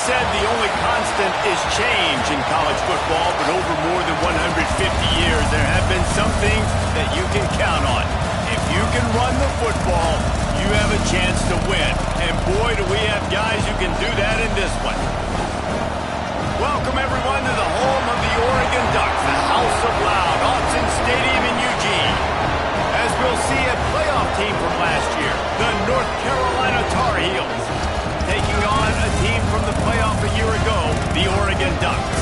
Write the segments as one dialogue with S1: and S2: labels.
S1: said the only constant is change in college football, but over more than 150 years, there have been some things that you can count on. If you can run the football, you have a chance to win. And boy, do we have guys who can do that in this one. Welcome, everyone, to the home of the Oregon Ducks, the House of Loud, Autzen Stadium in Eugene. As we'll see, a playoff team from last year, the North Carolina Tar Heels, taking on a team from the playoff a year ago, the Oregon Ducks.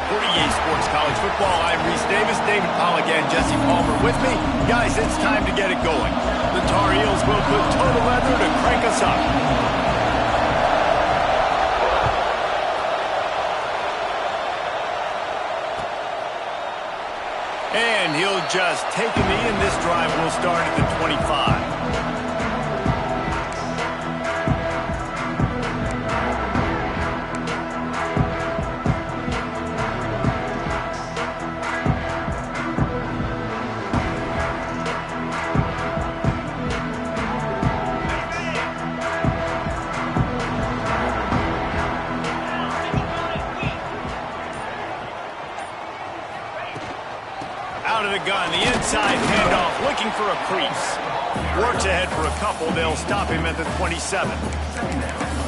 S1: For EA Sports College Football, I'm Reese Davis, David Polligan, Jesse Palmer with me. Guys, it's time to get it going. The Tar Heels will put total leather to crank us up. And he'll just take a knee, and this drive will start at the 25. Out of the gun, the inside handoff, looking for a crease. Works ahead for a couple. They'll stop him at the 27.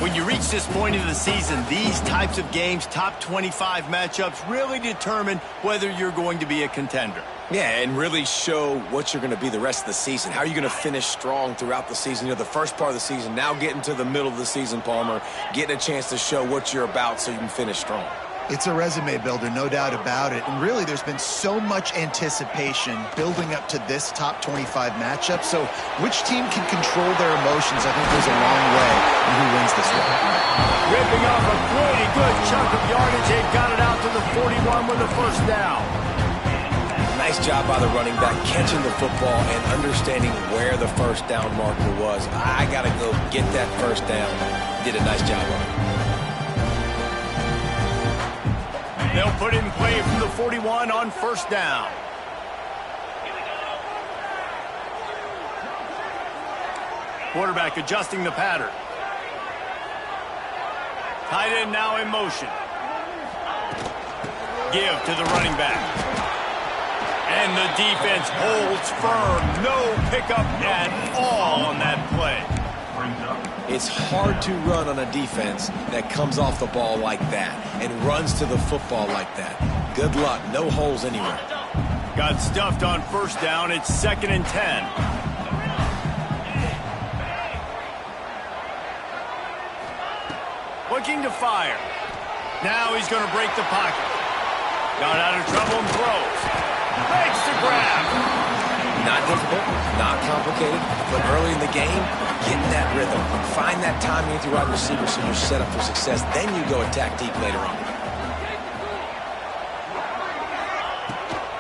S1: When you reach this point of the season, these types of games, top 25 matchups, really determine whether you're going to be a contender.
S2: Yeah, and really show what you're going to be the rest of the season. How are you going to finish strong throughout the season? You know, the first part of the season, now getting to the middle of the season, Palmer, getting a chance to show what you're about so you can finish strong.
S3: It's a resume builder, no doubt about it. And really, there's been so much anticipation building up to this top 25 matchup. So which team can control their emotions, I think, goes a long way in who wins this one.
S1: Ripping off a pretty good chunk of yardage. They've got it out to the 41 with a first down.
S2: Nice job by the running back, catching the football and understanding where the first down marker was. I got to go get that first down. Did a nice job on it.
S1: They'll put in play from the 41 on first down. Quarterback adjusting the pattern. Tight end now in motion. Give to the running back. And the defense holds firm. No pickup at all on that play.
S2: It's hard to run on a defense that comes off the ball like that and runs to the football like that. Good luck. No holes anywhere.
S1: Got stuffed on first down. It's 2nd and 10. Looking to fire. Now he's going to break the pocket. Got out of trouble and throws. Makes the grab.
S2: Not difficult, not complicated, but early in the game, getting that rhythm. Find that timing with your wide receiver so you're set up for success. Then you go attack deep later on.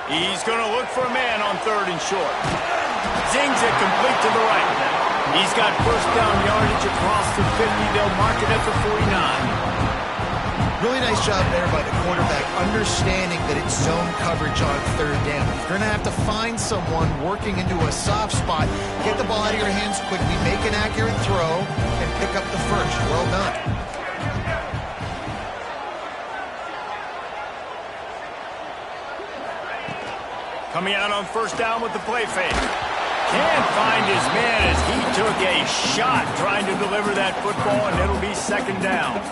S1: He's going to look for a man on 3rd and short. Zings it complete to the right. He's got first down yardage across the 50. They'll mark it at the 49.
S3: Really nice job there by the quarterback, understanding that it's zone coverage on 3rd down. You're going to have to find someone working into a soft spot, get the ball out of your hands quickly, make an accurate throw, and pick up the first. Well done.
S1: Coming out on first down with the play fake. Can't find his man as he took a shot trying to deliver that football, and it'll be 2nd down.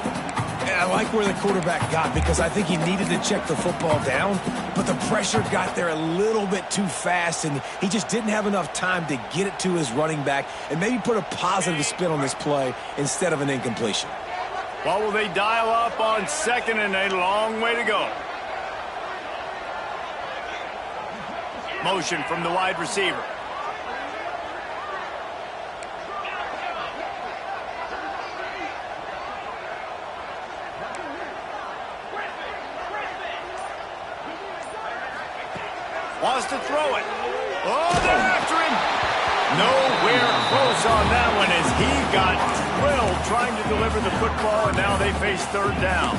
S2: I like where the quarterback got because I think he needed to check the football down, but the pressure got there a little bit too fast, and he just didn't have enough time to get it to his running back and maybe put a positive spin on this play instead of an incompletion.
S1: What will they dial up on 2nd and a long way to go? Motion from the wide receiver. Wants to throw it. Oh, they're after him. Nowhere close on that one as he got drilled trying to deliver the football, and now they face 3rd down.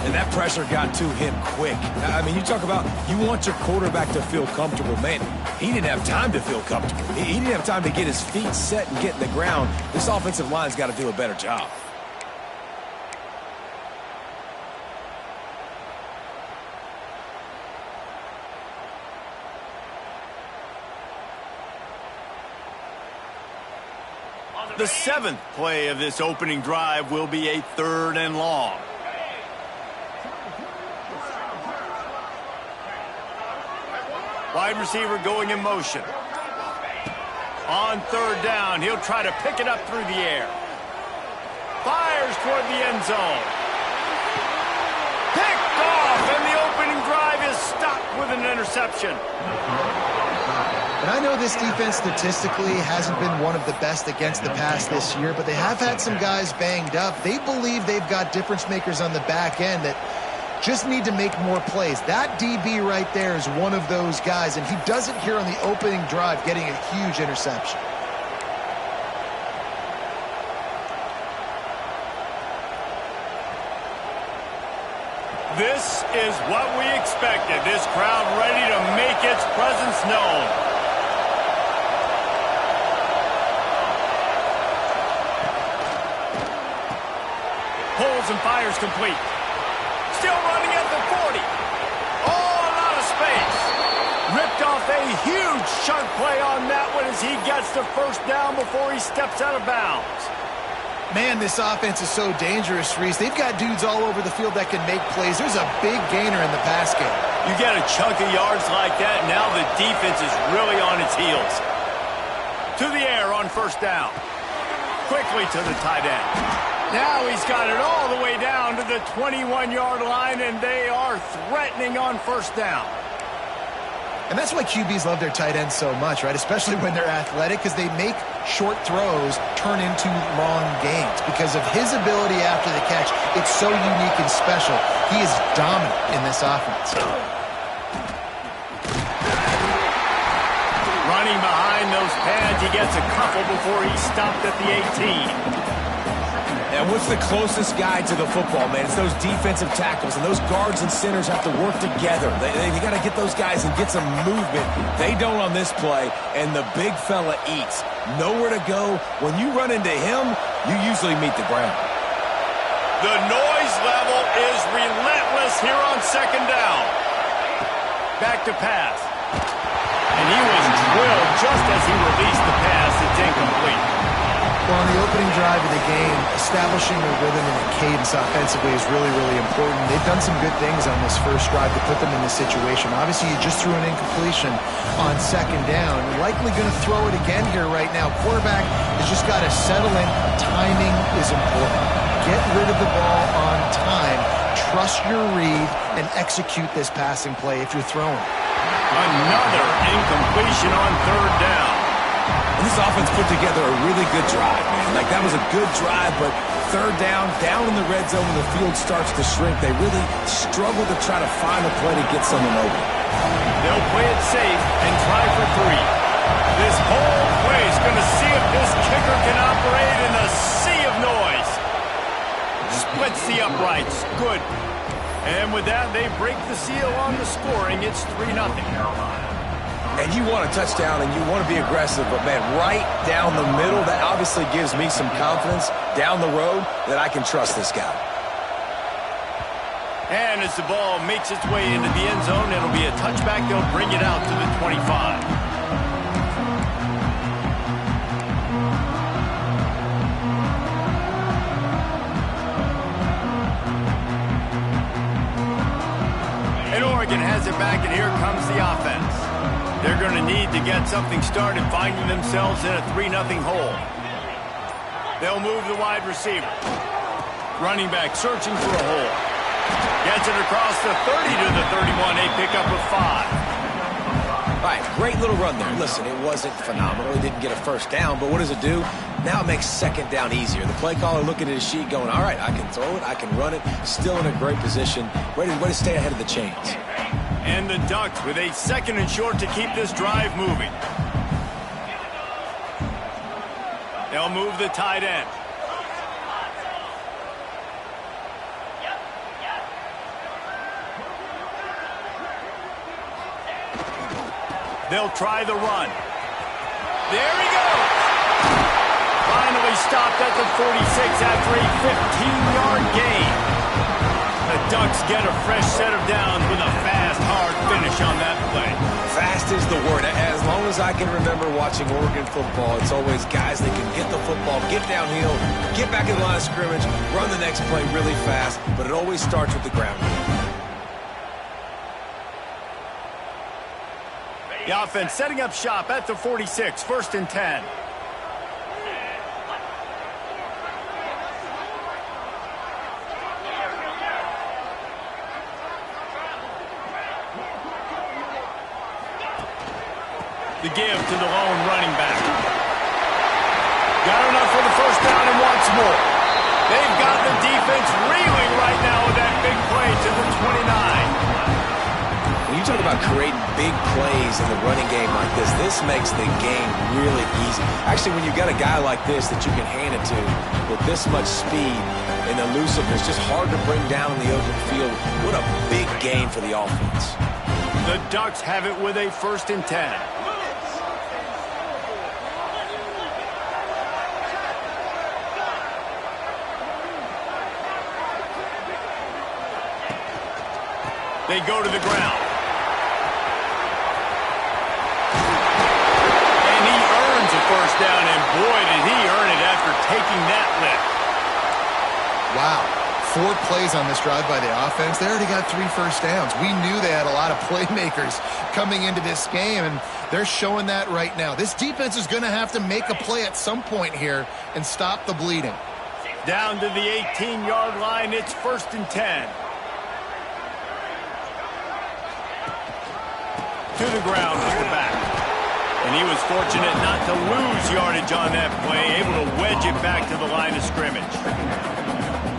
S2: And that pressure got to him quick. I mean, you talk about you want your quarterback to feel comfortable. Man, he didn't have time to feel comfortable. He didn't have time to get his feet set and get in the ground. This offensive line's got to do a better job.
S1: The 7th play of this opening drive will be a 3rd and long. Wide receiver going in motion. On 3rd down, he'll try to pick it up through the air. Fires toward the end zone. Picked off, and the opening drive is stopped with an interception.
S3: And I know this defense statistically hasn't been one of the best against the pass this year, but they have had some guys banged up. They believe they've got difference makers on the back end that just need to make more plays. That DB right there is one of those guys, and he does it here on the opening drive, getting a huge interception.
S1: This is what we expected. This crowd ready to make its presence known. Pulls and fires complete. Still running at the 40. Oh, a lot of space. Ripped off a huge chunk play on that one as he gets the 1st down before he steps out of bounds.
S3: Man, this offense is so dangerous, Reese. They've got dudes all over the field that can make plays. There's a big gainer in the pass game.
S1: You get a chunk of yards like that, now the defense is really on its heels. To the air on 1st down. Quickly to the tight end. Now he's got it all the way down to the 21-yard line, and they are threatening on 1st down.
S3: And that's why QBs love their tight ends so much, right? Especially when they're athletic, because they make short throws turn into long gains. Because of his ability after the catch, it's so unique and special. He is dominant in this offense.
S1: Running behind those pads, he gets a couple before he's stopped at the 18.
S2: And what's the closest guy to the football, man? It's those defensive tackles, and those guards and centers have to work together. They got to get those guys and get some movement. They don't on this play, and the big fella eats. Nowhere to go. When you run into him, you usually meet the ground.
S1: The noise level is relentless here on 2nd down. Back to pass. And he was drilled just as he released the pass. It's incomplete.
S3: Well, on the opening drive of the game, establishing a rhythm and a cadence offensively is really, really important. They've done some good things on this 1st drive to put them in this situation. Obviously, you just threw an incompletion on 2nd down. You're likely going to throw it again here right now. Quarterback has just got to settle in. Timing is important. Get rid of the ball on time. Trust your read and execute this passing play if you're throwing.
S1: Another incompletion on 3rd down.
S2: And this offense put together a really good drive, man. Like, that was a good drive, but 3rd down in the red zone when the field starts to shrink, they really struggle to try to find a play to get someone over.
S1: They'll play it safe and try for 3. This whole play is going to see if this kicker can operate in a sea of noise. Splits the uprights. Good. And with that, they break the seal on the scoring. It's 3-0.
S2: And you want a touchdown and you want to be aggressive, but, man, right down the middle, that obviously gives me some confidence down the road that I can trust this guy.
S1: And as the ball makes its way into the end zone, it'll be a touchback. They'll bring it out to the 25. And Oregon has it back, and here comes the offense. They're going to need to get something started, finding themselves in a 3-0 hole. They'll move the wide receiver. Running back searching for a hole. Gets it across the 30 to the 31. A pickup of 5.
S2: All right, great little run there. Listen, it wasn't phenomenal. He didn't get a 1st down, but what does it do? Now it makes 2nd down easier. The play caller looking at his sheet going, all right, I can throw it, I can run it. Still in a great position. Ready to stay ahead of the chains.
S1: And the Ducks with a 2nd and short to keep this drive moving. They'll move the tight end. They'll try the run. There he goes. Finally stopped at the 46 after a 15-yard gain. The Ducks get a fresh set of downs with a fast, hard finish on that play.
S2: Fast is the word. As long as I can remember watching Oregon football, it's always guys that can get the football, get downhill, get back in the line of scrimmage, run the next play really fast, but it always starts with the ground game.
S1: The offense setting up shop at the 46, 1st and 10. The give to the lone running back. Got enough for the 1st down and wants more. They've got the defense reeling right now with that big play to the 29.
S2: When you talk about creating big plays in the running game like this makes the game really easy. Actually, when you've got a guy like this that you can hand it to with this much speed and elusiveness, just hard to bring down in the open field. What a big game for the offense.
S1: The Ducks have it with a 1st and 10. They go to the ground. And he earns a 1st down, and boy, did he earn it after taking that lift.
S3: Wow. 4 plays on this drive by the offense. They already got 3 first downs. We knew they had a lot of playmakers coming into this game, and they're showing that right now. This defense is going to have to make a play at some point here and stop the bleeding.
S1: Down to the 18-yard line, it's 1st and 10. To the ground with the back. And he was fortunate not to lose yardage on that play, able to wedge it back to the line of scrimmage.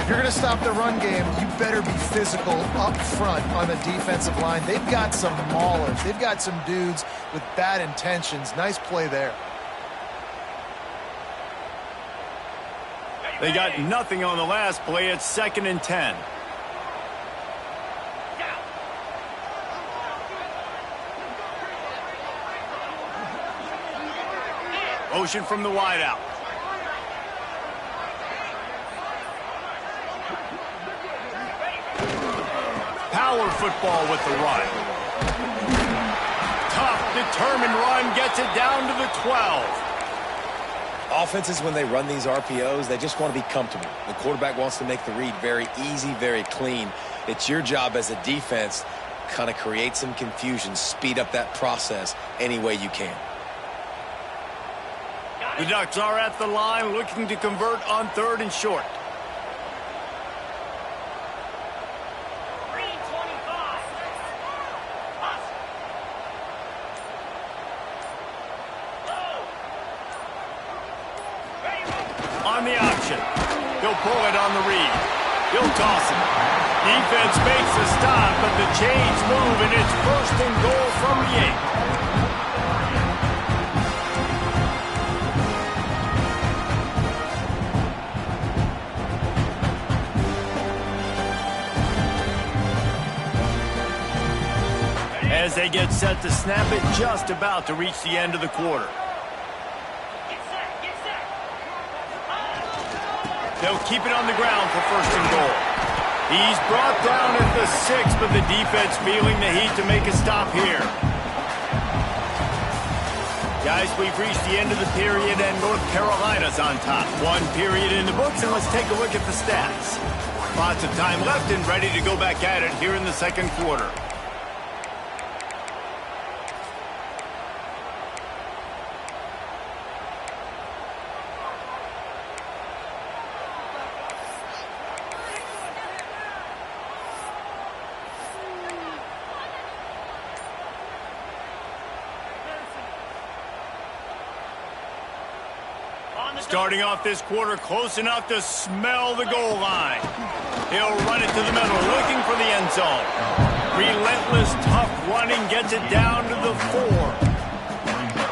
S3: If you're going to stop the run game, you better be physical up front on the defensive line. They've got some maulers. They've got some dudes with bad intentions. Nice play there.
S1: They got nothing on the last play. It's 2nd and 10. Motion from the wideout. Power football with the run. Tough, determined run gets it down to the 12.
S2: Offenses, when they run these RPOs, they just want to be comfortable. The quarterback wants to make the read very easy, very clean. It's your job as a defense to kind of create some confusion, speed up that process any way you can.
S1: The Ducks are at the line looking to convert on 3rd and short. On the option. He'll pull it on the read. He'll toss it. Defense makes a stop, but the chains move, and it's 1st and goal from the 8. As they get set to snap it, just about to reach the end of the quarter. They'll keep it on the ground for 1st and goal. He's brought down at the 6, but the defense feeling the heat to make a stop here. Guys, we've reached the end of the period, and North Carolina's on top. 1 period in the books, and let's take a look at the stats. Lots of time left and ready to go back at it here in the 2nd quarter. Starting off this quarter close enough to smell the goal line. He'll run it to the middle, looking for the end zone. Relentless, tough running gets it down to the 4.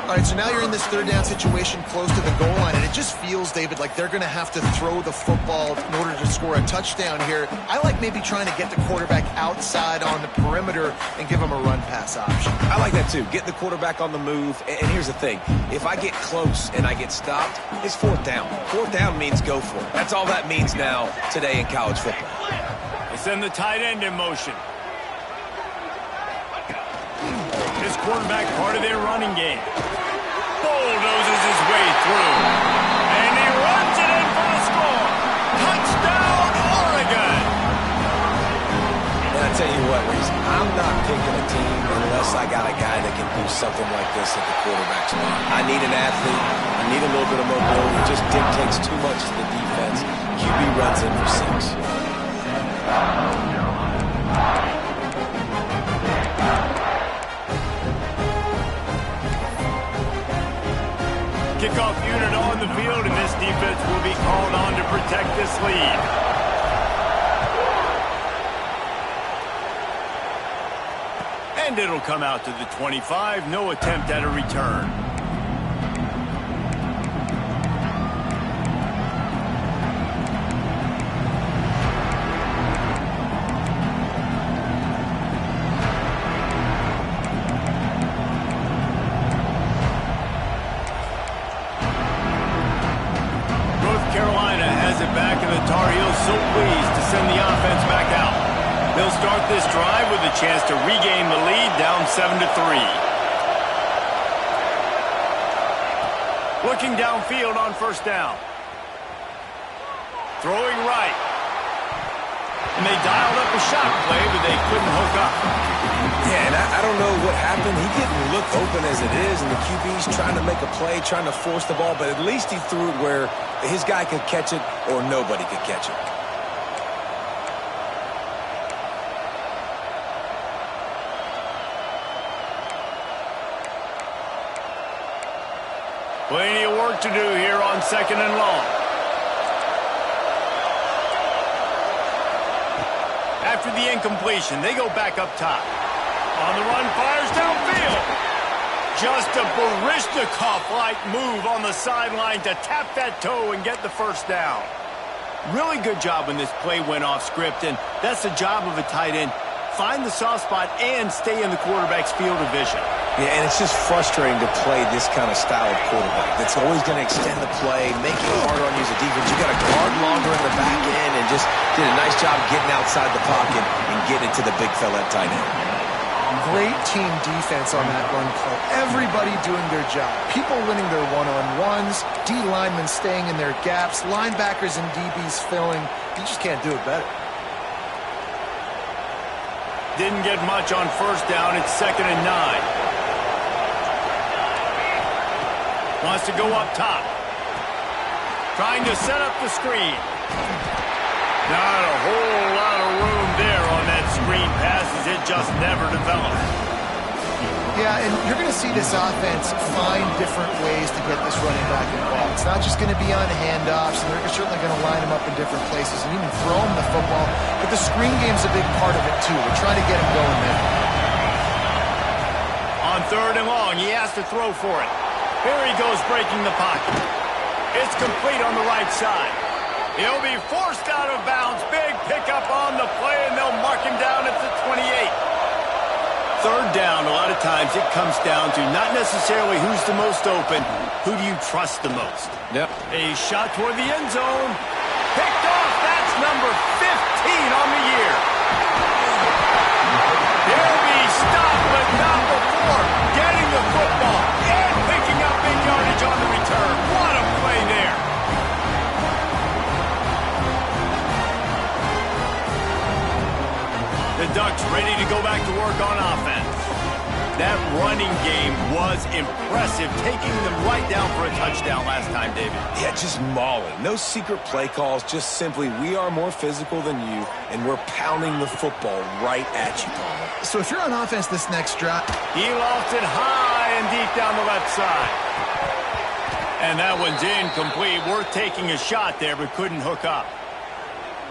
S3: All right, so now you're in this 3rd down situation close to the goal line, and it just feels, David, like they're going to have to throw the football in order to score a touchdown here. I like maybe trying to get the quarterback outside on the perimeter and give him a run-pass option.
S2: I like that, too. Get the quarterback on the move. And here's the thing. If I get close and I get stopped, it's 4th down. 4th down means go for it. That's all that means now today in college football.
S1: They send the tight end in motion. this quarterback part of their running game. Bulldozes his way through. And he runs it in for a score. Touchdown, Oregon!
S2: And I tell you what, Reese, I'm not picking a team unless I got a guy that can do something like this at the quarterback spot. I need an athlete. I need a little bit of mobility. It just dictates too much to the defense. QB runs in for 6.
S1: Kickoff unit on the field, and this defense will be called on to protect this lead. And it'll come out to the 25. No attempt at a return. So pleased to send the offense back out. They'll start this drive with a chance to regain the lead, down 7-3. Looking downfield on first down. Throwing right. And they dialed up a shot play, but they couldn't hook up.
S2: Yeah, and I don't know what happened. He didn't look open as it is, and the QB's trying to make a play, trying to force the ball, but at least he threw it where his guy could catch it or nobody could catch it.
S1: Plenty of work to do here on 2nd and long. After the incompletion, they go back up top. On the run, fires downfield. Just a Baryshnikov-like move on the sideline to tap that toe and get the first down. Really good job when this play went off script, and that's the job of a tight end. Find the soft spot and stay in the quarterback's field of vision.
S2: Yeah, and it's just frustrating to play this kind of style of quarterback. That's always going to extend the play, make it harder on you as a defense. You got to guard longer in the back end, and just did a nice job getting outside the pocket and getting to the big fella at tight end.
S3: Great team defense on that run play. Everybody doing their job. People winning their one-on-ones, D linemen staying in their gaps, linebackers and DBs filling. You just can't do it better.
S1: Didn't get much on first down. It's 2nd and 9. Wants to go up top. Trying to set up the screen. Not a whole lot of room there on that screen pass as it just never developed.
S3: Yeah, and you're going to see this offense find different ways to get this running back involved. It's not just going to be on handoffs, and they're certainly going to line him up in different places and even throw him the football. But the screen game's a big part of it, too. They're trying to get him going there.
S1: On 3rd and long, he has to throw for it. Here he goes breaking the pocket. It's complete on the right side. He'll be forced out of bounds. Big pickup on the play, and they'll mark him down at the 28. 3rd down, a lot of times it comes down to not necessarily who's the most open, who do you trust the most?
S2: Yep.
S1: A shot toward the end zone. Picked off. That's number 15 on the year. He'll be stopped, but not before getting the football and picking up big yardage on the return. What a play there. The Ducks ready to go back to work on offense. That running game was impressive, taking them right down for a touchdown last time, David.
S2: Yeah, just mauling. No secret play calls, just simply we are more physical than you, and we're pounding the football right at you, Palmer.
S3: So if you're on offense this next drive...
S1: He lost it high and deep down the left side. And that one's incomplete. Worth taking a shot there, but couldn't hook up.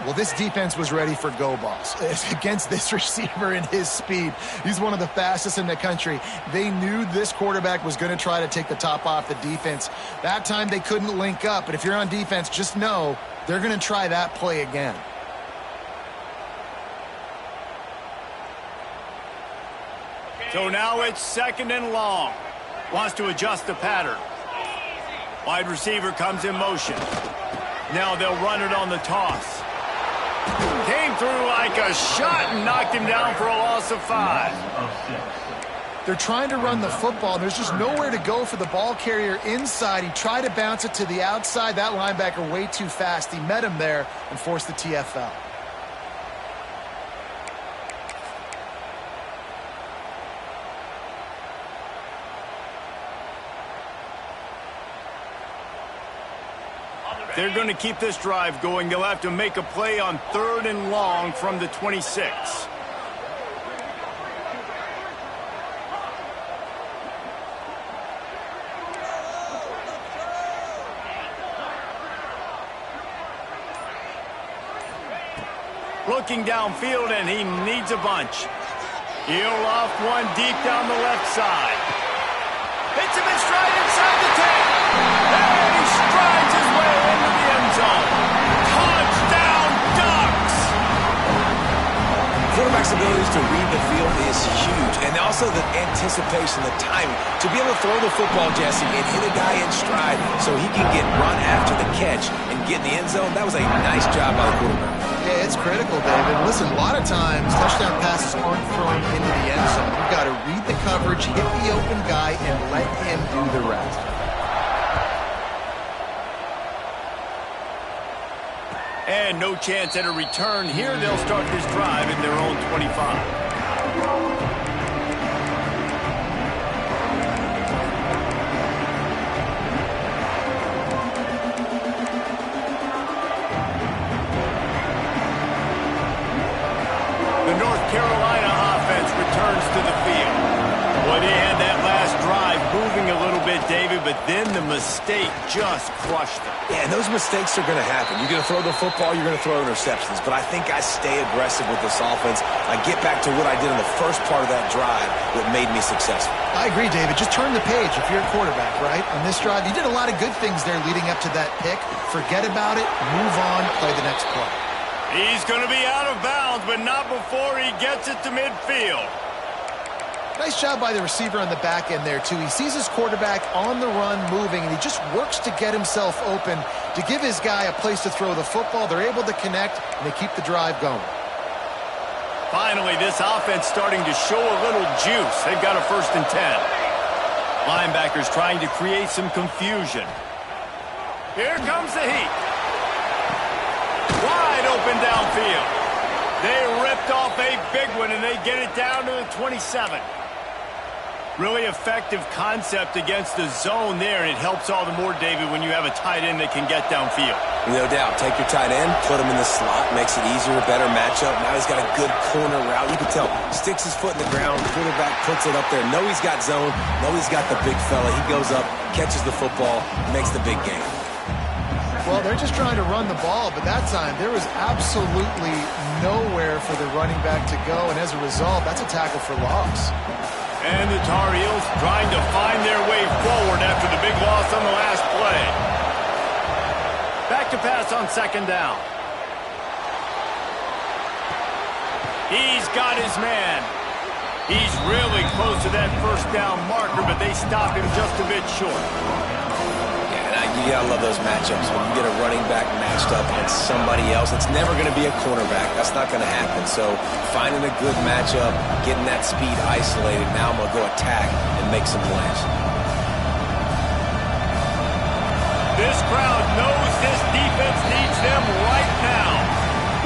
S3: Well, this defense was ready for go balls against this receiver and his speed. He's one of the fastest in the country. They knew this quarterback was going to try to take the top off the defense. That time they couldn't link up, but if you're on defense, just know they're going to try that play again.
S1: So now it's 2nd and long. Wants to adjust the pattern. Wide receiver comes in motion. Now they'll run it on the toss. Came through like a shot and knocked him down for a loss of 5.
S3: They're trying to run the football. There's just nowhere to go for the ball carrier inside. He tried to bounce it to the outside. That linebacker way too fast. He met him there and forced the TFL.
S1: They're going to keep this drive going. They'll have to make a play on 3rd and long from the 26. Looking downfield, and he needs a bunch. He'll off one deep down the left side. Hits him in stride inside the 10. And he strides his way into the end zone. Touchdown, Ducks!
S2: Quarterback's abilities to read the field is huge, and also the anticipation, the timing. To be able to throw the football, Jesse, and hit a guy in stride so he can get run after the catch and get in the end zone, that was a nice job by the quarterback.
S3: Yeah, it's critical, David. Listen, a lot of times touchdown passes aren't thrown into the end zone. You've got to read the coverage, hit the open guy, and let him do the rest.
S1: And no chance at a return here. They'll start this drive in their own 25. Carolina offense returns to the field. Well, they had that last drive moving a little bit, David, but then the mistake just crushed them.
S2: Yeah, and those mistakes are going to happen. You're going to throw the football, you're going to throw interceptions, but I think I stay aggressive with this offense. I get back to what I did in the first part of that drive that made me successful.
S3: I agree, David. Just turn the page if you're a quarterback, right? On this drive, you did a lot of good things there leading up to that pick. Forget about it, move on, play the next play.
S1: He's going to be out of bounds, but not before he gets it to midfield.
S3: Nice job by the receiver on the back end there, too. He sees his quarterback on the run moving, and he just works to get himself open to give his guy a place to throw the football. They're able to connect, and they keep the drive going.
S1: Finally, this offense starting to show a little juice. They've got a 1st and 10. Linebackers trying to create some confusion. Here comes the heat. Wide open downfield. They ripped off a big one, and they get it down to the 27. Really effective concept against the zone there, and it helps all the more, David, when you have a tight end that can get downfield.
S2: No doubt. Take your tight end, put him in the slot, makes it easier, better matchup. Now he's got a good corner route. You can tell, sticks his foot in the ground, quarterback puts it up there. Know he's got zone, know he's got the big fella. He goes up, catches the football, makes the big game.
S3: Well, they're just trying to run the ball, but that time there was absolutely nowhere for the running back to go, and as a result, that's a tackle for loss.
S1: And the Tar Heels trying to find their way forward after the big loss on the last play. Back to pass on 2nd down. He's got his man. He's really close to that 1st down marker, but they stop him just a bit short.
S2: You gotta love those matchups. When you get a running back matched up against somebody else, it's never going to be a cornerback. That's not going to happen. So finding a good matchup, getting that speed isolated, now I'm going to go attack and make some plays.
S1: This crowd knows this defense needs them right now.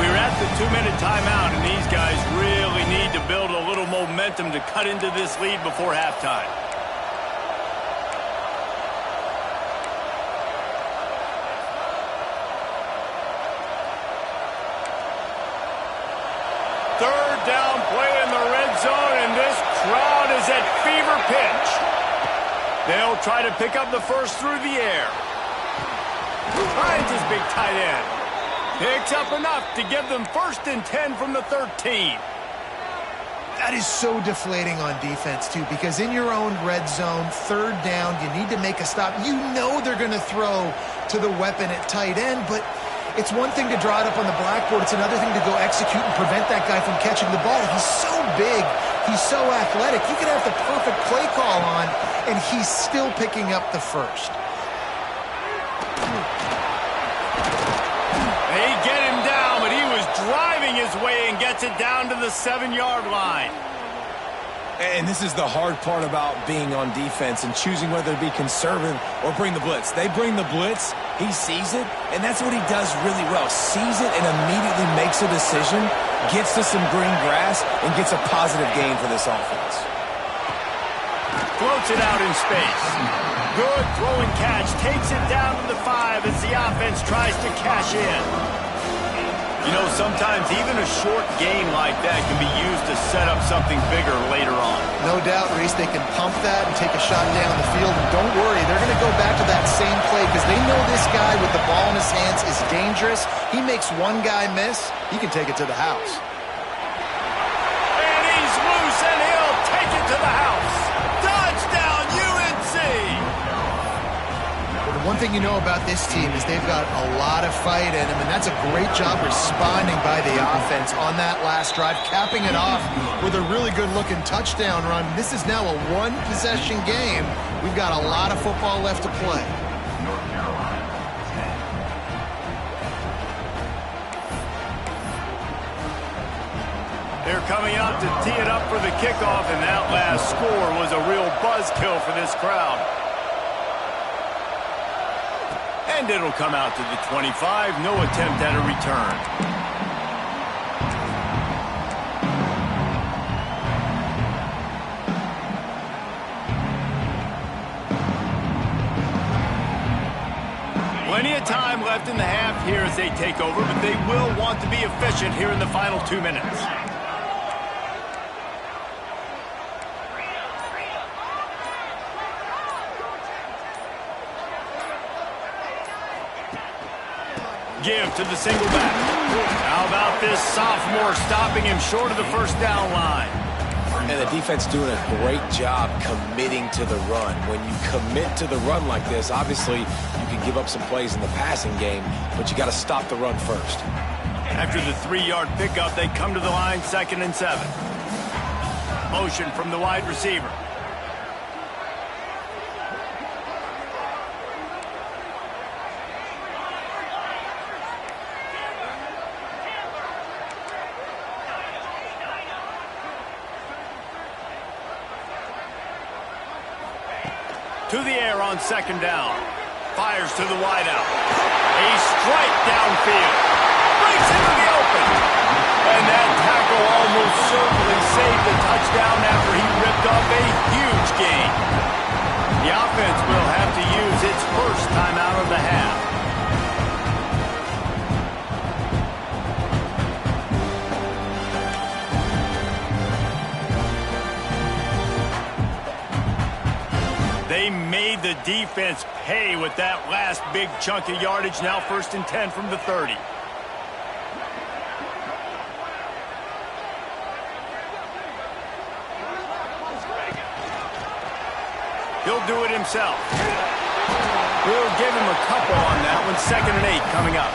S1: We're at the 2-minute timeout, and these guys really need to build a little momentum to cut into this lead before halftime. Down play in the red zone, and this crowd is at fever pitch. They'll try to pick up the first through the air. Finds his big tight end. Picks up enough to give them 1st and 10 from the 13.
S3: That is so deflating on defense, too, because in your own red zone, 3rd down, you need to make a stop. You know they're going to throw to the weapon at tight end, but it's one thing to draw it up on the blackboard. It's another thing to go execute and prevent that guy from catching the ball. He's so big. He's so athletic. You could have the perfect play call on, and he's still picking up the first.
S1: They get him down, but he was driving his way and gets it down to the 7-yard line.
S2: And this is the hard part about being on defense and choosing whether to be conservative or bring the blitz. They bring the blitz, he sees it, and that's what he does really well. Sees it and immediately makes a decision, gets to some green grass, and gets a positive gain for this offense.
S1: Floats it out in space. Good throw and catch. Takes it down to the 5 as the offense tries to cash in. You know, sometimes even a short gain like that can be used to set up something bigger later on.
S3: No doubt, Reese, they can pump that and take a shot down the field. And don't worry, they're going to go back to that same play because they know this guy with the ball in his hands is dangerous. He makes one guy miss, he can take it to the house.
S1: And he's loose, and he'll take it to the house. Touchdown, UNC!
S3: The one thing you know about this team is they've got a lot of fight in them, and that's a great job responding by the offense on that last drive, capping it off with a really good-looking touchdown run. This is now a one-possession game. We've got a lot of football left to play.
S1: They're coming out to tee it up for the kickoff, and that last score was a real buzzkill for this crowd. And it'll come out to the 25. No attempt at a return. Plenty of time left in the half here as they take over, but they will want to be efficient here in the final 2 minutes. Give to the single back. How about this sophomore stopping him short of the first down line?
S2: And the defense doing a great job committing to the run. When you commit to the run like this, obviously you can give up some plays in the passing game, but you got to stop the run first.
S1: After the 3-yard pickup, they come to the line 2nd and 7. Motion from the wide receiver. To the air on 2nd down. Fires to the wideout. A strike downfield. Breaks into the open. And that tackle almost certainly saved the touchdown after he ripped up a huge gain. The offense will have to use its first timeout of the half. They made the defense pay with that last big chunk of yardage. Now 1st and 10 from the 30. He'll do it himself. We'll give him a couple on that one. 2nd and 8 coming up.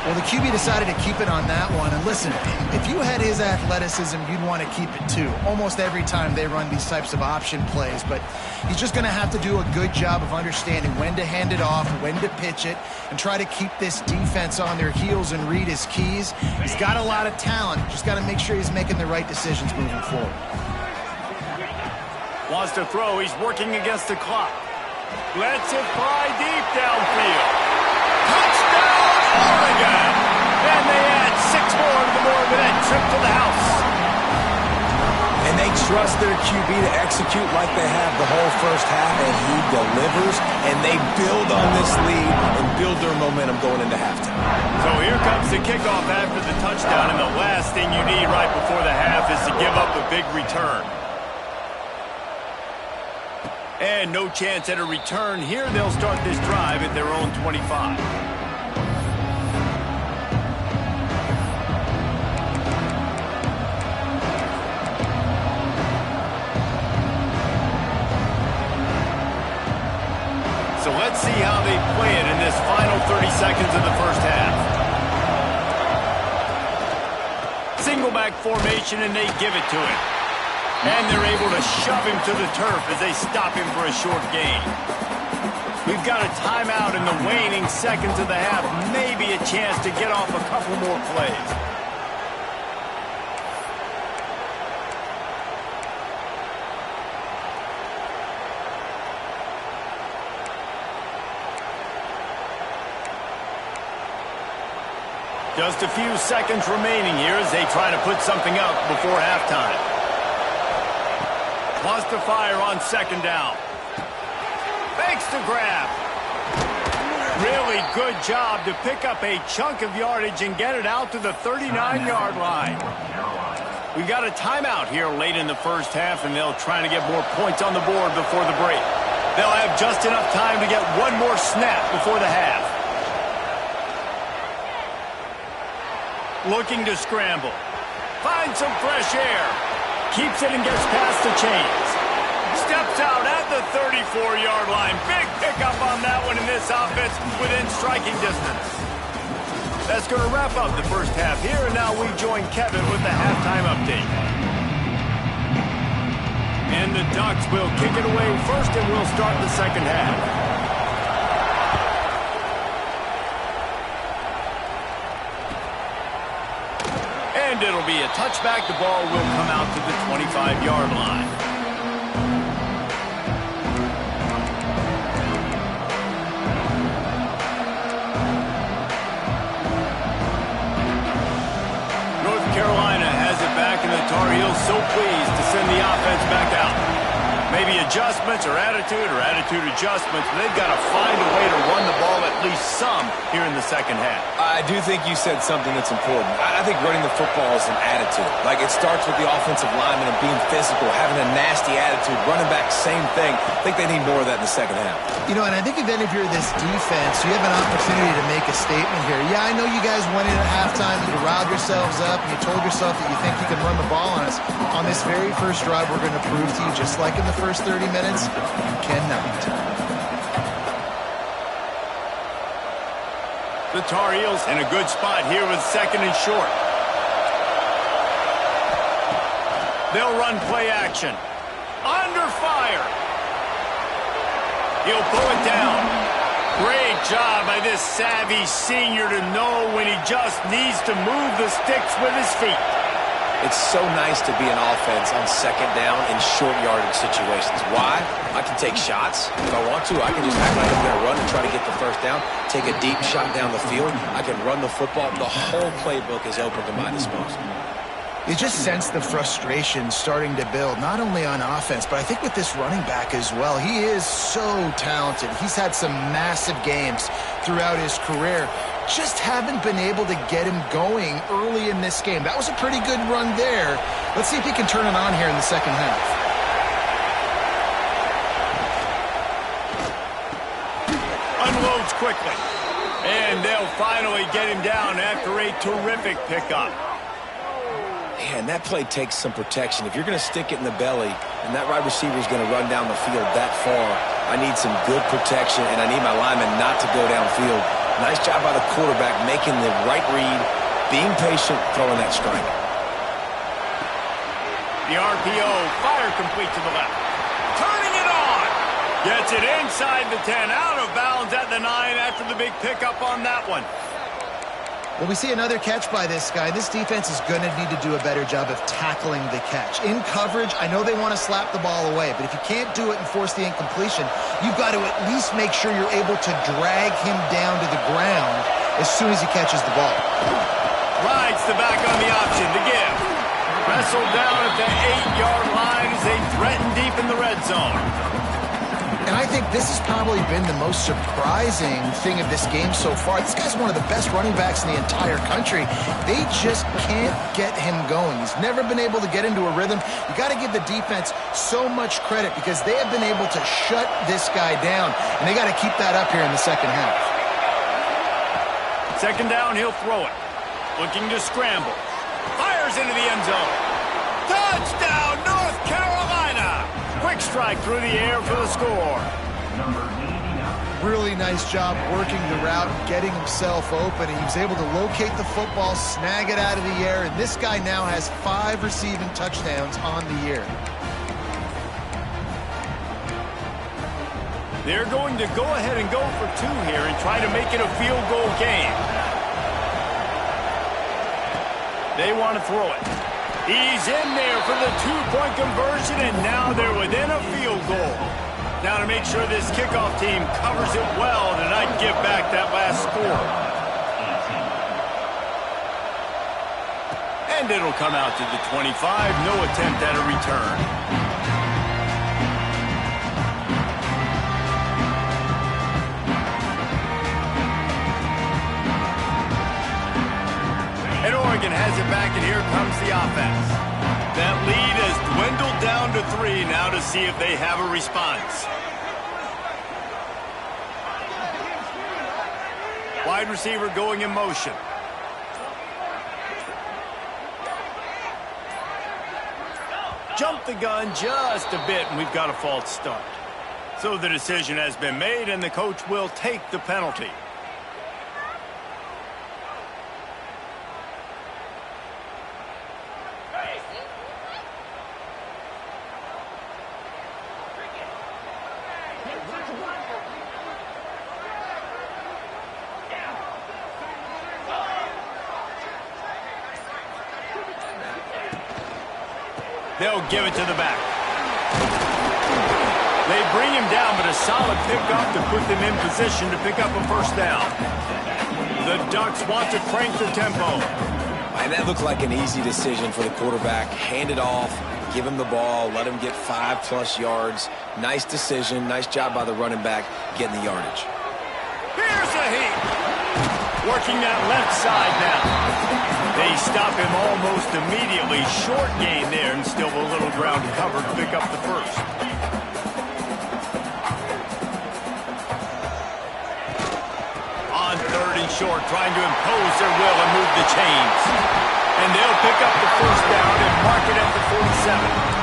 S3: Well, the QB decided to keep it on that one. And listen, if you had his athleticism, you'd want to keep it too. Almost every time they run these types of option plays. But he's just going to have to do a good job of understanding when to hand it off, when to pitch it, and try to keep this defense on their heels and read his keys. He's got a lot of talent. Just got to make sure he's making the right decisions moving forward.
S1: Wants to throw. He's working against the clock. Lets it fly deep downfield. Touchdown, Oregon! And they add 6 more to the board with that trip to the house.
S2: And they trust their QB to execute like they have the whole first half, and he delivers, and they build on this lead and build their momentum going into halftime.
S1: So here comes the kickoff after the touchdown, and the last thing you need right before the half is to give up a big return. And no chance at a return here. They'll start this drive at their own 25. So let's see how they play it in this final 30 seconds of the first half. Single back formation, and they give it to him. And they're able to shove him to the turf as they stop him for a short gain. We've got a timeout in the waning seconds of the half. Maybe a chance to get off a couple more plays. Just a few seconds remaining here as they try to put something up before halftime. Wants to fire on second down. Fakes the grab. Really good job to pick up a chunk of yardage and get it out to the 39-yard line. We got a timeout here late in the first half, and they'll try to get more points on the board before the break. They'll have just enough time to get one more snap before the half. Looking to scramble. Finds some fresh air. Keeps it and gets past the chains. Steps out at the 34-yard line. Big pickup on that one in this offense within striking distance. That's going to wrap up the first half here, and now we join Kevin with the halftime update. And the Ducks will kick it away first, and we'll start the second half. And it'll be a touchback. The ball will come out to the 25-yard line. North Carolina has it back, and the Tar Heels so pleased to send the offense back out. Maybe adjustments or attitude adjustments. They've got to find a way to run the ball at least some here in the second half.
S2: I do think you said something that's important. I think running the football is an attitude. Like, it starts with the offensive lineman and being physical, having a nasty attitude. Running back, same thing. I think they need more of that in the second half.
S3: You know, and I think then if you're this defense, you have an opportunity to make a statement here. Yeah, I know you guys went in at halftime and you riled yourselves up and you told yourself that you think you can run the ball on us. On this very first drive, we're going to prove to you, just like in the first 30 minutes, you cannot.
S1: The Tar Heels in a good spot here with second and short. They'll run play action. Under fire. He'll pull it down. Great job by this savvy senior to know when he just needs to move the sticks with his feet.
S2: It's so nice to be an offense on second down in short yardage situations. Why? I can take shots. If I want to, I can just act like I'm going to run and try to get the first down, take a deep shot down the field. I can run the football. The whole playbook is open to my disposal.
S3: You just sense the frustration starting to build, not only on offense, but I think with this running back as well. He is so talented. He's had some massive games throughout his career. Just haven't been able to get him going early in this game. That was a pretty good run there. Let's see if he can turn it on here in the second half.
S1: Unloads quickly. And they'll finally get him down after a terrific pickup.
S2: Man, that play takes some protection. If you're going to stick it in the belly and that wide receiver is going to run down the field that far, I need some good protection, and I need my lineman not to go downfield. Nice job by the quarterback making the right read, being patient, throwing that strike.
S1: The RPO, fire complete to the left. Turning it on. Gets it inside the 10, out of bounds at the 9 after the big pickup on that one.
S3: Well, we see another catch by this guy. This defense is going to need to do a better job of tackling the catch. In coverage, I know they want to slap the ball away, but if you can't do it and force the incompletion, you've got to at least make sure you're able to drag him down to the ground as soon as he catches the ball.
S1: Rides the back on the option to give. Wrestled down at the 8-yard line as they threaten deep in the red zone.
S3: And I think this has probably been the most surprising thing of this game so far. This guy's one of the best running backs in the entire country. They just can't get him going. He's never been able to get into a rhythm. You got to give the defense so much credit because they have been able to shut this guy down, and they got to keep that up here in the second half.
S1: Second down, he'll throw it. Looking to scramble. Fires into the end zone. Touchdown, North Carolina! Quick strike through the air for the score.
S3: Really nice job working the route and getting himself open. He was able to locate the football, snag it out of the air, and this guy now has 5 receiving touchdowns on the year.
S1: They're going to go ahead and go for 2 here and try to make it a field goal game. They want to throw it. He's in there for the 2-point conversion, and now they're within a field goal. Now to make sure this kickoff team covers it well to not give back that last score. And it'll come out to the 25. No attempt at a return. And Oregon has it back, and here comes the offense. That lead has dwindled down to 3 now to see if they have a response. Wide receiver going in motion. Jump the gun just a bit, and we've got a false start. So the decision has been made, and the coach will take the penalty. They'll give it to the back. They bring him down, but a solid pickup to put them in position to pick up a first down. The Ducks want to crank the tempo.
S2: And that looked like an easy decision for the quarterback. Hand it off, give him the ball, let him get 5+ yards. Nice decision. Nice job by the running back getting the yardage.
S1: Here's a heat. Working that left side now. They stop him almost immediately. Short gain there, and still a little ground covered to pick up the first. On 3rd and short, trying to impose their will and move the chains. And they'll pick up the first down and mark it at the 47.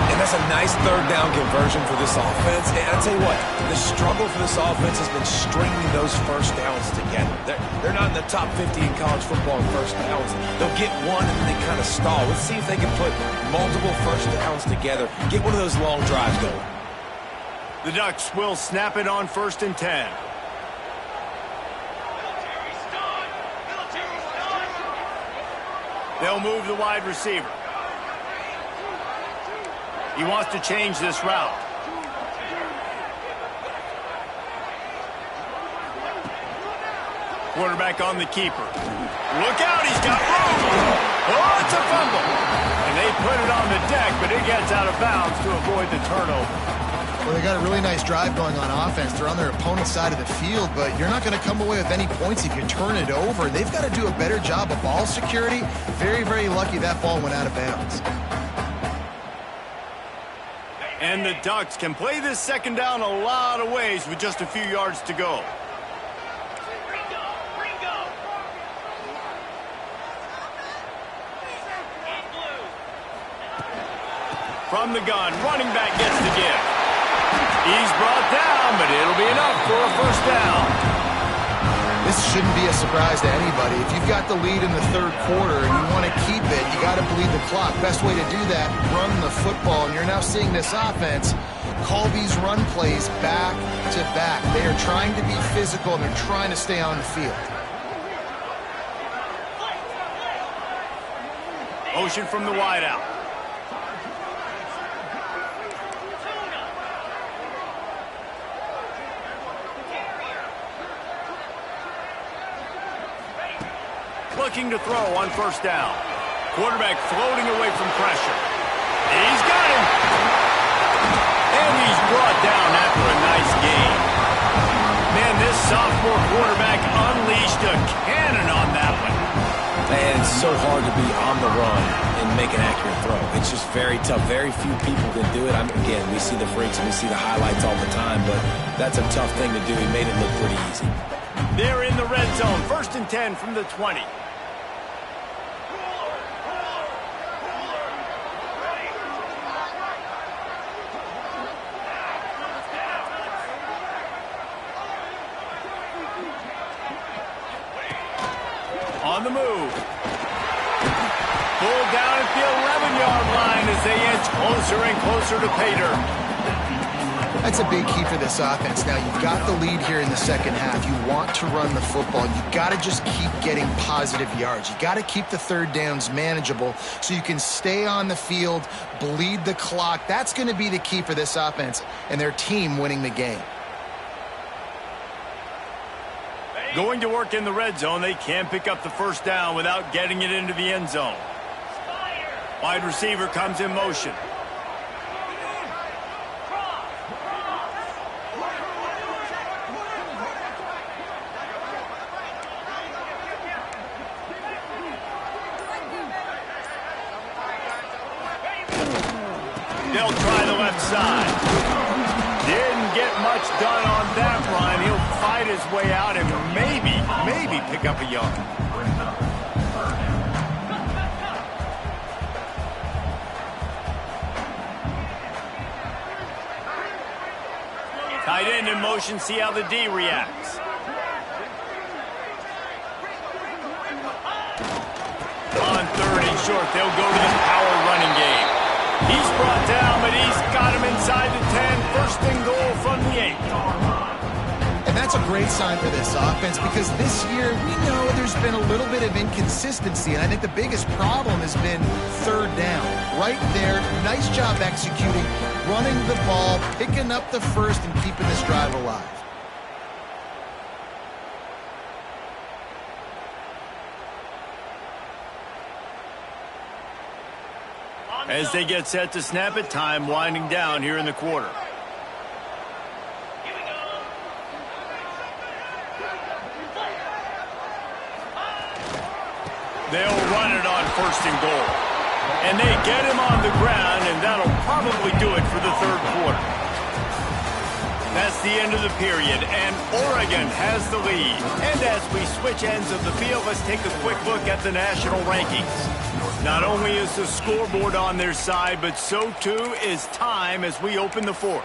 S2: And that's a nice 3rd down conversion for this offense. And I'll tell you what, the struggle for this offense has been stringing those first downs together. They're not in the top 50 in college football in first downs. They'll get one and then they kind of stall. Let's see if they can put multiple first downs together, get one of those long drives going.
S1: The Ducks will snap it on 1st and 10. They'll move the wide receiver. He wants to change this route. Quarterback on the keeper. Look out, he's got room. Oh, it's a fumble. And they put it on the deck, but it gets out of bounds to avoid the turnover.
S3: Well, they got a really nice drive going on offense. They're on their opponent's side of the field, but you're not going to come away with any points if you turn it over. They've got to do a better job of ball security. Very, very lucky that ball went out of bounds.
S1: And the Ducks can play this 2nd down a lot of ways with just a few yards to go. From the gun, running back gets the give. He's brought down, but it'll be enough for a first down.
S3: This shouldn't be a surprise to anybody. If you've got the lead in the 3rd quarter and you want to keep it, you got to bleed the clock. Best way to do that, run the football. And you're now seeing this offense call these run plays back to back. They are trying to be physical, and they're trying to stay on the field.
S1: Motion from the wideout. Looking to throw on 1st down. Quarterback floating away from pressure. He's got him. And he's brought down after a nice gain. Man, this sophomore quarterback unleashed a cannon on that one.
S2: Man, it's so hard to be on the run and make an accurate throw. It's just very tough. Very few people can do it. Again, we see the freaks and we see the highlights all the time, but that's a tough thing to do. He made it look pretty easy.
S1: They're in the red zone. 1st and 10 from the 20. On the move. Pulled down at the 11-yard line as they edge closer and closer to pay dirt.
S3: That's a big key for this offense. Now, you've got the lead here in the 2nd half. You want to run the football. You've got to just keep getting positive yards. You've got to keep the 3rd downs manageable so you can stay on the field, bleed the clock. That's going to be the key for this offense and their team winning the game.
S1: Going to work in the red zone. They can't pick up the first down without getting it into the end zone. Wide receiver comes in motion. They'll try the left side. Didn't get much done on that run. He'll fight his way out and maybe pick up a yard. Tight end in motion, see how the D reacts. On 3rd and short, they'll go to the power running game. He's brought down, but he's got him inside the 10. First and goal from the 8.
S3: And that's a great sign for this offense because this year we know there's been a little bit of inconsistency, and I think the biggest problem has been 3rd down. Right there, nice job executing, running the ball, picking up the first, and keeping this drive alive.
S1: As they get set to snap it, time winding down here in the quarter. They'll run it on 1st and goal. And they get him on the ground, and that'll probably do it for the 3rd quarter. That's the end of the period, and Oregon has the lead. And as we switch ends of the field, let's take a quick look at the national rankings. Not only is the scoreboard on their side, but so too is time as we open the 4th.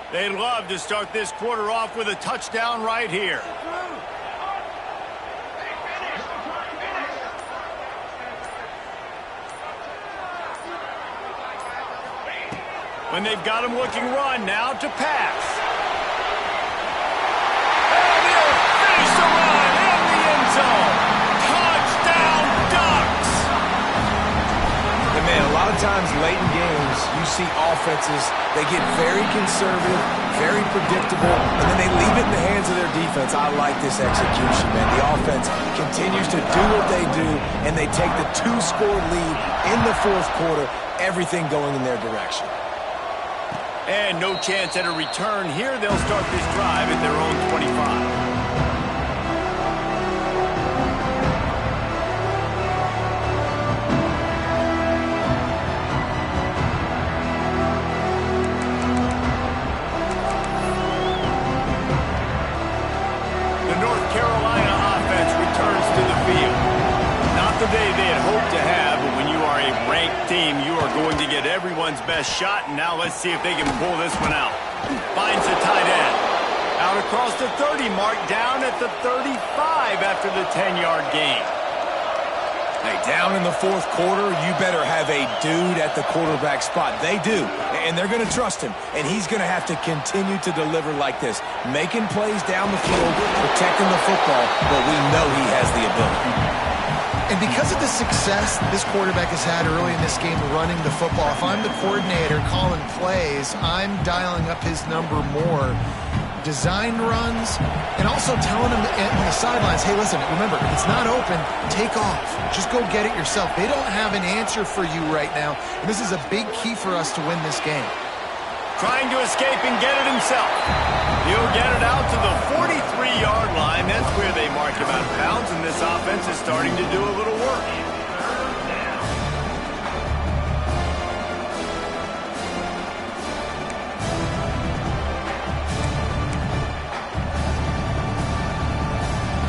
S1: They'd love to start this quarter off with a touchdown right here. When they've got him looking run, now to pass. And he'll finish the run in the end zone. Touchdown, Ducks!
S2: And man, a lot of times late in games, you see offenses, they get very conservative, very predictable, and then they leave it in the hands of their defense. I like this execution, man. The offense continues to do what they do, and they take the 2-score lead in the 4th quarter, everything going in their direction.
S1: And no chance at a return here. They'll start this drive at their own 25. The North Carolina offense returns to the field. Not the day they had hoped to have, but when you are a ranked team, you are going to get everyone's best shot, and now let's see if they can pull this one out. Finds the tight end. Out across the 30 mark, down at the 35 after the 10-yard gain.
S2: Hey, down in the 4th quarter, you better have a dude at the quarterback spot. They do, and they're going to trust him, and he's going to have to continue to deliver like this, making plays down the field, protecting the football, but we know he has the ability.
S3: And because of the success this quarterback has had early in this game running the football, if I'm the coordinator calling plays, I'm dialing up his number more. Design runs, and also telling him on the sidelines, hey, listen, remember, it's not open, take off. Just go get it yourself. They don't have an answer for you right now, and this is a big key for us to win this game.
S1: Trying to escape and get it himself. He'll get it out to the 43-yard line. That's where they mark him out of bounds, and this offense is starting to do a little work.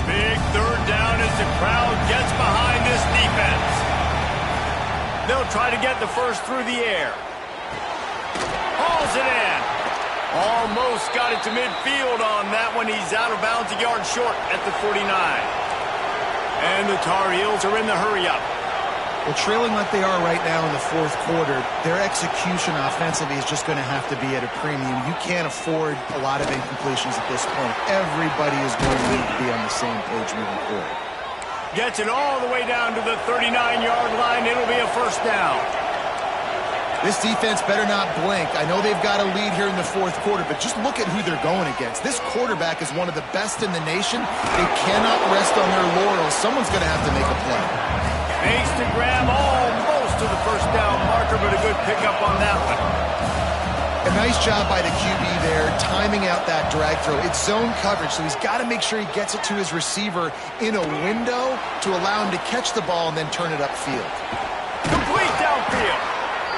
S1: Big 3rd down as the crowd gets behind this defense. They'll try to get the first through the air. Hauls it in. Almost got it to midfield on that one. He's out of bounds, a yard short at the 49. And the Tar Heels are in the hurry-up.
S3: Well, trailing like they are right now in the 4th quarter, their execution offensively is just going to have to be at a premium. You can't afford a lot of incompletions at this point. Everybody is going to need to be on the same page moving forward.
S1: Gets it all the way down to the 39-yard line. It'll be a 1st down.
S3: This defense better not blink. I know they've got a lead here in the fourth quarter, but just look at who they're going against. This quarterback is one of the best in the nation. They cannot rest on their laurels. Someone's going to have to make a play.
S1: Makes the grab almost to the first down marker, but a good pickup on that one.
S3: A nice job by the QB there, timing out that drag throw. It's zone coverage, so he's got to make sure he gets it to his receiver in a window to allow him to catch the ball and then turn it upfield.
S1: Complete downfield.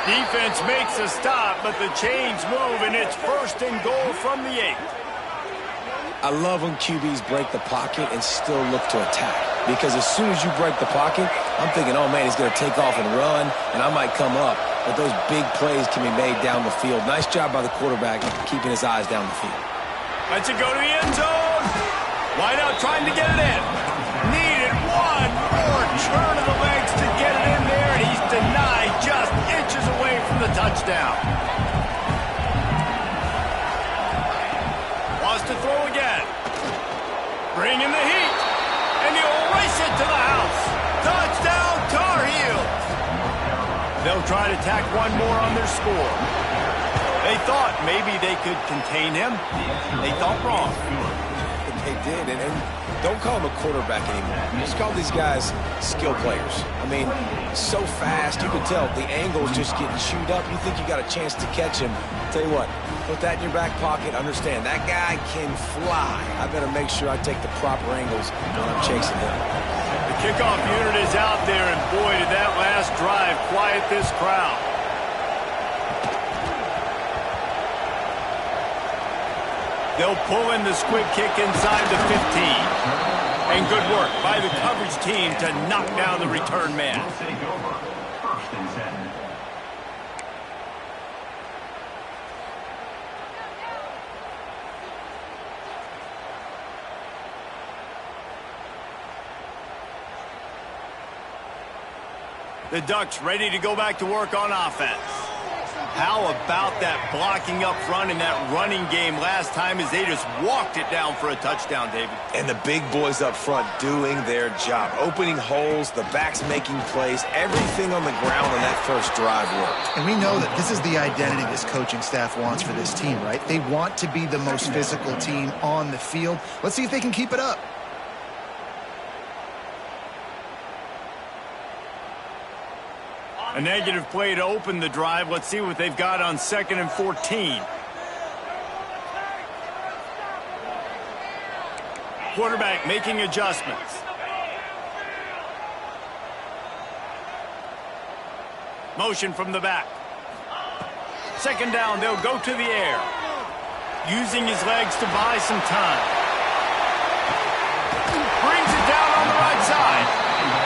S1: Defense makes a stop, but the chains move, and it's first and goal from the 8.
S2: I love when QBs break the pocket and still look to attack. Because as soon as you break the pocket, I'm thinking, oh, man, he's going to take off and run, and I might come up. But those big plays can be made down the field. Nice job by the quarterback keeping his eyes down the field.
S1: Lets it go to the end zone. Wide out trying to get it in. Needed one more turn of the legs to get it in there, and he's denied just inches away from the touchdown. Wants to throw again. Bring in the heat. And he'll race it to the house. Touchdown, Tar Heels. They'll try to tack one more on their score. They thought maybe they could contain him. They thought wrong.
S2: They did, and don't call him a quarterback anymore. Just call these guys skill players. I mean, so fast, you can tell the angle's just getting chewed up. You think you got a chance to catch him. Tell you what, put that in your back pocket. Understand, that guy can fly. I better make sure I take the proper angles when I'm chasing him.
S1: The kickoff unit is out there, and boy, did that last drive quiet this crowd. They'll pull in the squib kick inside the 15. And good work by the coverage team to knock down the return man. The Ducks ready to go back to work on offense. How about that blocking up front and that running game last time as they just walked it down for a touchdown, David?
S2: And the big boys up front doing their job. Opening holes, the backs making plays, everything on the ground on that first drive worked.
S3: And we know that this is the identity this coaching staff wants for this team, right? They want to be the most physical team on the field. Let's see if they can keep it up.
S1: A negative play to open the drive. Let's see what they've got on 2nd and 14. Quarterback making adjustments. Motion from the back. 2nd down, they'll go to the air. Using his legs to buy some time. Brings it down on the right side.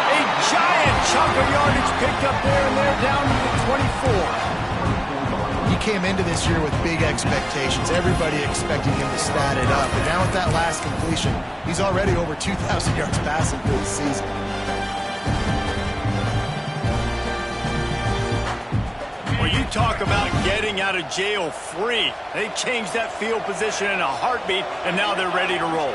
S1: A giant chunk of yardage picked up there, and they're down to the 24.
S3: He came into this year with big expectations. Everybody expecting him to stat it up. But now with that last completion, he's already over 2,000 yards passing for the season.
S1: Well, you talk about getting out of jail free. They changed that field position in a heartbeat, and now they're ready to roll.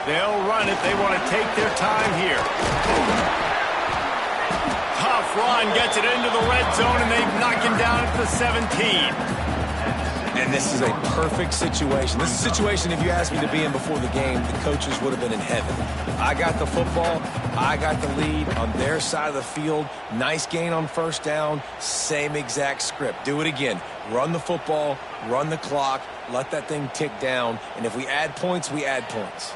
S1: They'll run it. They want to take their time here. Tough run, gets it into the red zone, and they've knocked him down at the 17.
S2: And this is a perfect situation. This is a situation, if you asked me to be in before the game, the coaches would have been in heaven. I got the football. I got the lead on their side of the field. Nice gain on 1st down. Same exact script. Do it again. Run the football, run the clock, let that thing tick down. And if we add points, we add points.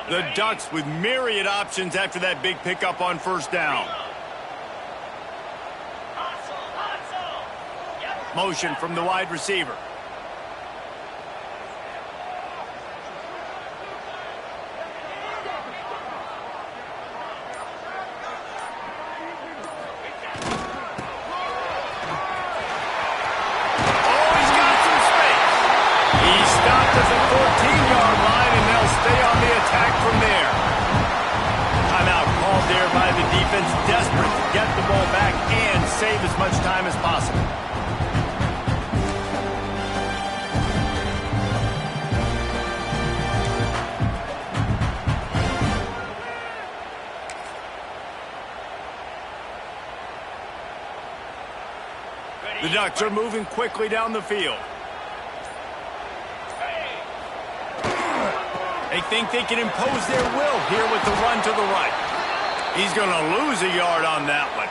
S1: The Ducks with myriad options after that big pickup on 1st down. Motion from the wide receiver. Desperate to get the ball back and save as much time as possible. The Ducks are moving quickly down the field. They think they can impose their will here with the run to the right. He's going to lose a yard on that one.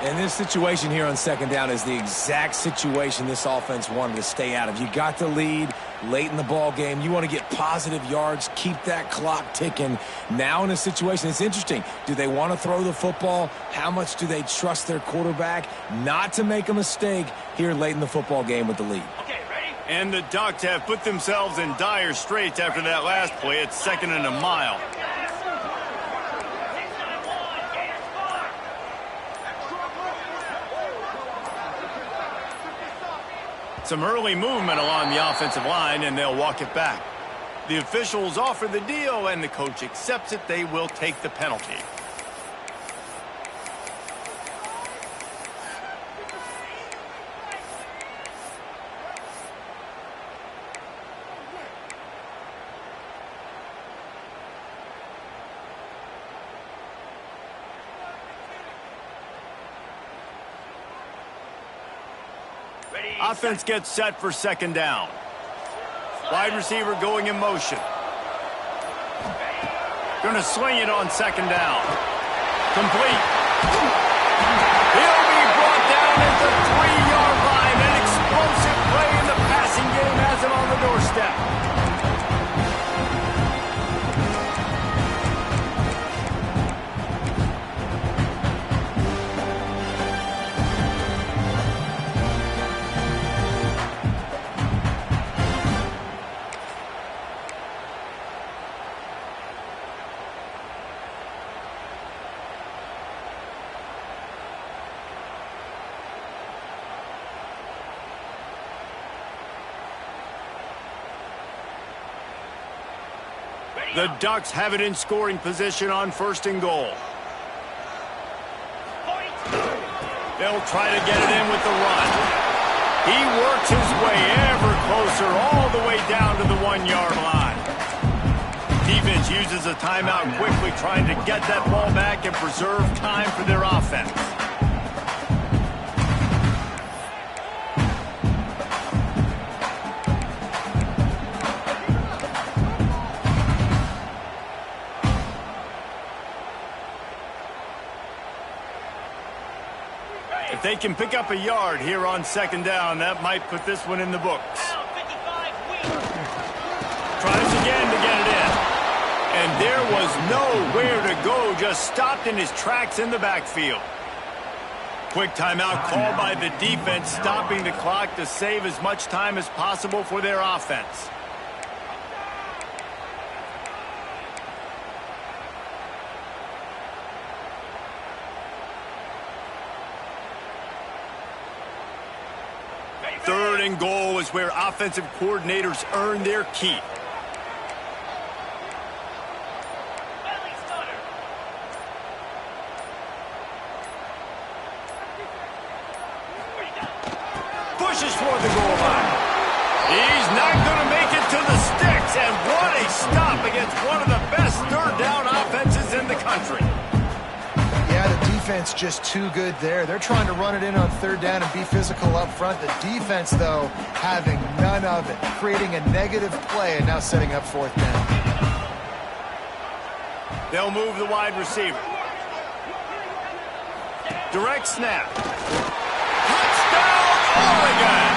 S2: And this situation here on second down is the exact situation this offense wanted to stay out of. You got the lead late in the ball game. You want to get positive yards, keep that clock ticking. Now in a situation, it's interesting. Do they want to throw the football? How much do they trust their quarterback not to make a mistake here late in the football game with the lead?
S1: Okay, ready? And the Ducks have put themselves in dire straits after that last play. It's 2nd and a mile. Some early movement along the offensive line, and they'll walk it back. The officials offer the deal, and the coach accepts it. They will take the penalty. Offense gets set for second down. Wide receiver going in motion. Going to sling it on second down. Complete. He'll be brought down at the 3-yard line. An explosive play in the passing game has him on the doorstep. The Ducks have it in scoring position on 1st and goal. They'll try to get it in with the run. He works his way ever closer all the way down to the 1-yard line. Defense uses a timeout quickly, trying to get that ball back and preserve time for their offense. If they can pick up a yard here on second down, that might put this one in the books. Tries again to get it in. And there was nowhere to go, just stopped in his tracks in the backfield. Quick timeout called by the defense, stopping the clock to save as much time as possible for their offense. Third and goal is where offensive coordinators earn their keep. Pushes for the goal line. He's not going to make it to the sticks, and what a stop against one of the best third down offenses in the country.
S3: Yeah, the defense just too good there. They're trying to run it in on 3rd down and be physical up front. The defense, though, having none of it, creating a negative play and now setting up 4th down.
S1: They'll move the wide receiver. Direct snap. Touchdown, Oregon!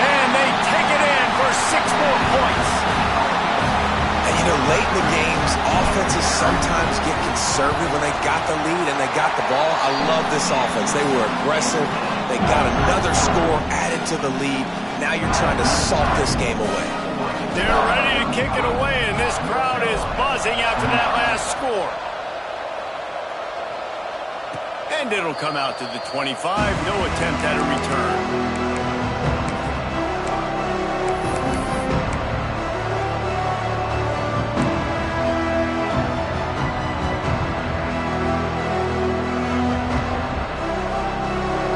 S1: And they take it in for 6 more points.
S2: And, you know, late in the games, offenses sometimes get conservative when they got the lead and they got the ball. I love this offense. They were aggressive. They got another score added to the lead. Now you're trying to salt this game away.
S1: They're ready to kick it away, and this crowd is buzzing after that last score. And it'll come out to the 25. No attempt at a return.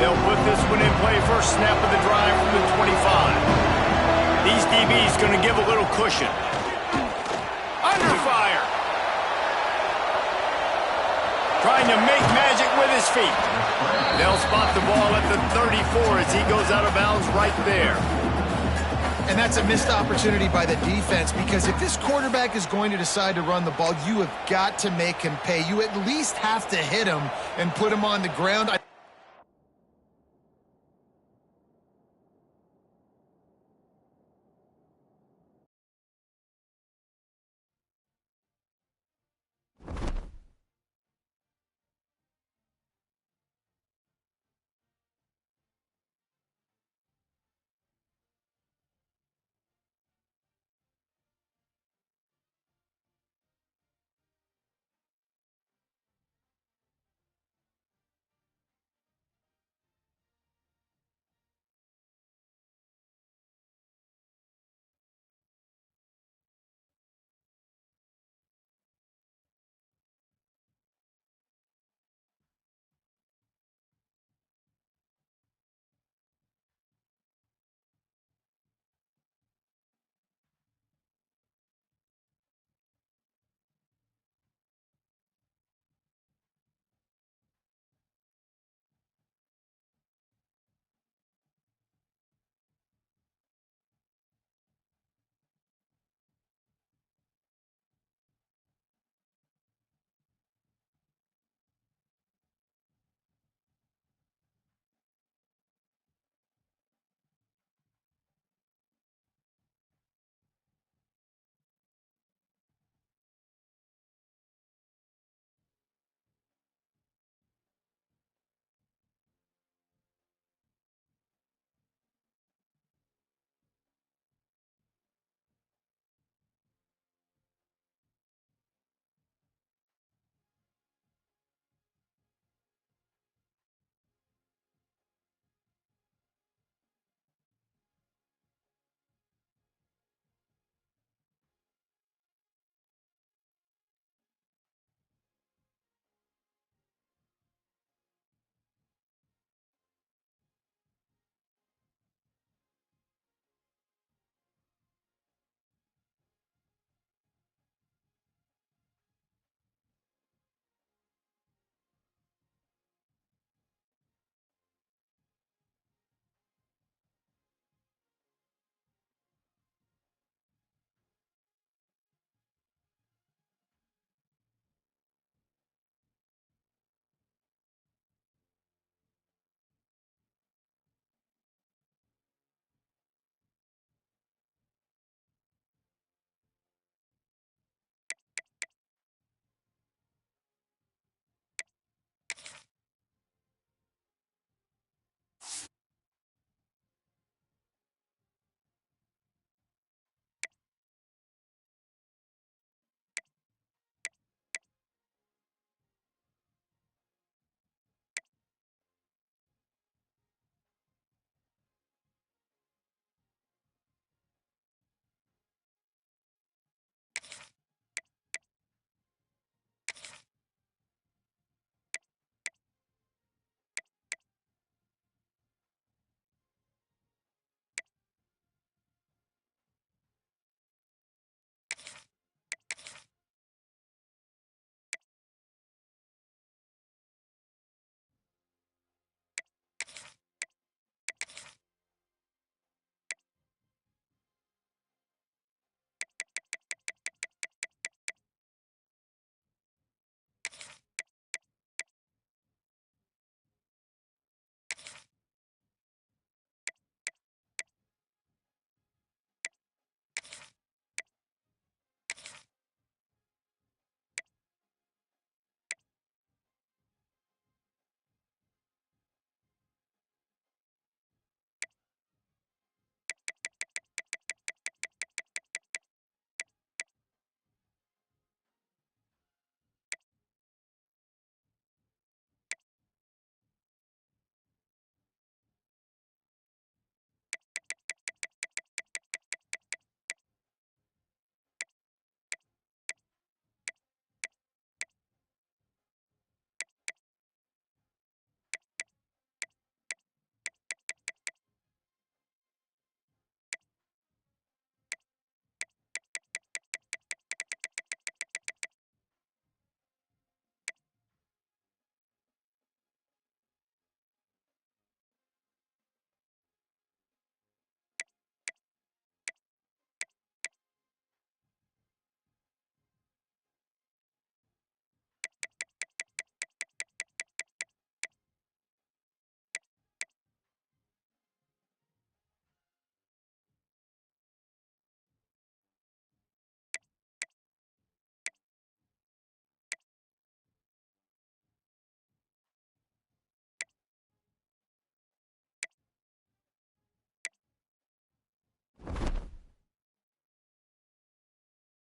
S1: They'll put this one in play. First snap of the drive from the 25. These DBs going to give a little cushion. Under fire. Trying to make magic with his feet. They'll spot the ball at the 34 as he goes out of bounds right there.
S3: And that's a missed opportunity by the defense, because if this quarterback is going to decide to run the ball, you have got to make him pay. You at least have to hit him and put him on the ground.